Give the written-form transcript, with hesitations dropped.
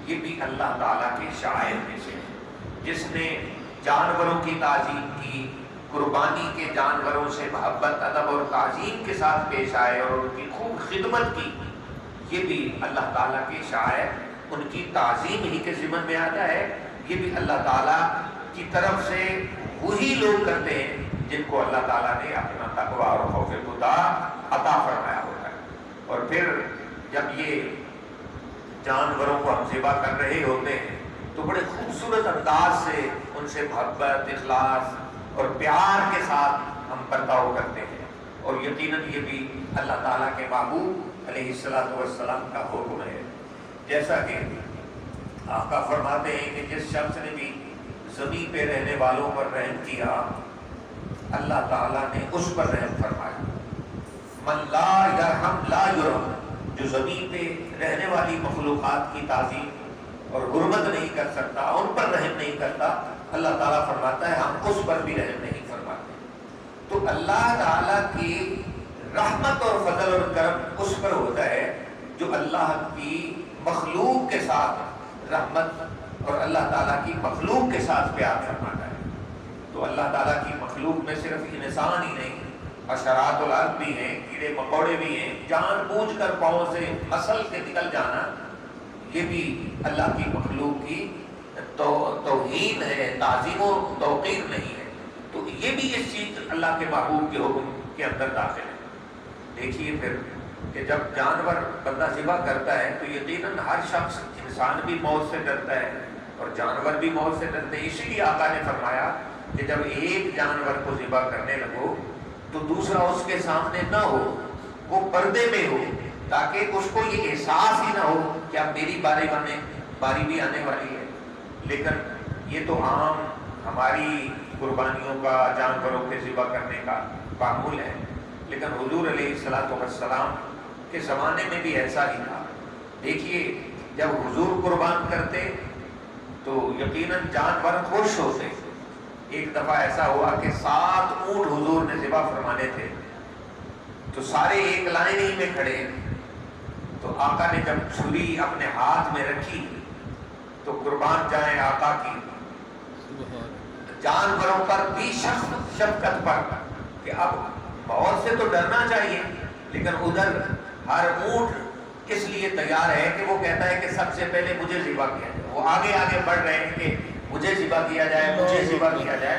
یہ بھی اللہ تعالیٰ کے شاعر میں سے ہے، جس نے جانوروں کی تعظیم کی، قربانی کے جانوروں سے محبت، ادب اور تعظیم کے ساتھ پیش آئے اور ان کی خوب خدمت کی، یہ بھی اللہ تعالیٰ کے شاعر، ان کی تعظیم ہی کے ضمن میں آتا ہے۔ یہ بھی اللہ تعالیٰ کی طرف سے وہی لوگ کرتے ہیں جن کو اللہ تعالیٰ نے اپنا تقویٰ اور خوف خدا عطا فرمایا ہوتا ہے۔ اور پھر جب یہ جانوروں کو ہم ذبح کر رہے ہوتے ہیں تو بڑے خوبصورت انداز سے ان سے محبت، اخلاص اور پیار کے ساتھ ہم برتاؤ کرتے ہیں، اور یقیناً یہ بھی اللہ تعالیٰ کے محبوب علیہ السلام کا حکم ہے۔ جیسا کہ آقا فرماتے ہیں کہ جس شخص نے بھی زمین پہ رہنے والوں پر رحم کیا، اللہ تعالیٰ نے اس پر رحم فرمایا۔ من لا یرحم لا یرحم، جو زمین پہ رہنے والی مخلوقات کی تعظیم اور حرمت نہیں کر سکتا، ان پر رحم نہیں کرتا، اللہ تعالیٰ فرماتا ہے ہم اس پر بھی رحم نہیں فرماتے۔ تو اللہ تعالیٰ کی رحمت اور فضل اور کرم اس پر ہوتا ہے جو اللہ کی مخلوق کے ساتھ رحمت اور اللہ تعالیٰ کی مخلوق کے ساتھ پیار فرماتا ہے۔ تو اللہ تعالیٰ کی مخلوق میں صرف انسان ہی نہیں، حشرات الارض بھی ہیں، کیڑے مکوڑے بھی ہیں، جان بوجھ کر پاؤں سے مسل کے نکل جانا، یہ بھی اللہ کی مخلوق کی توہین ہے، تعظیم و توقیر نہیں ہے۔ تو یہ بھی اس چیز اللہ کے محبوب کے حکم کے اندر داخل ہے۔ دیکھیے پھر کہ جب جانور بندہ ذبح کرتا ہے تو یقیناً ہر شخص، انسان بھی موت سے ڈرتا ہے اور جانور بھی موت سے ڈرتے ہیں۔ اسی لیے آقا نے فرمایا کہ جب ایک جانور کو ذبح کرنے لگو تو دوسرا اس کے سامنے نہ ہو، وہ پردے میں ہو، تاکہ اس کو یہ احساس ہی نہ ہو کہ اب میری باری بھی آنے والی ہے۔ لیکن یہ تو عام ہماری قربانیوں کا، جانوروں کے ذبح کرنے کا معمول ہے، لیکن حضور علیہ السلام کے زمانے میں بھی ایسا ہی تھا۔ دیکھیے جب حضور قربان کرتے تو یقیناً جانور خوش ہوتے۔ ایک دفعہ ایسا ہوا کہ 7 اونٹ حضور نے ذبح فرمانے تھے، تو سارے ایک لائن ہی میں کھڑے، تو آقا نے جب چھری اپنے ہاتھ میں رکھی تو قربان جائیں آقا کی جانوروں پر بھی شفقت پر کہ اب موت سے تو ڈرنا چاہیے، لیکن ادھر ہر اونٹ اس لیے تیار ہے کہ وہ کہتا ہے کہ سب سے پہلے مجھے ذبح کیا جائے۔ وہ آگے آگے بڑھ رہے ہیں کہ مجھے ذبح کیا جائے، مجھے ذبح کیا جائے۔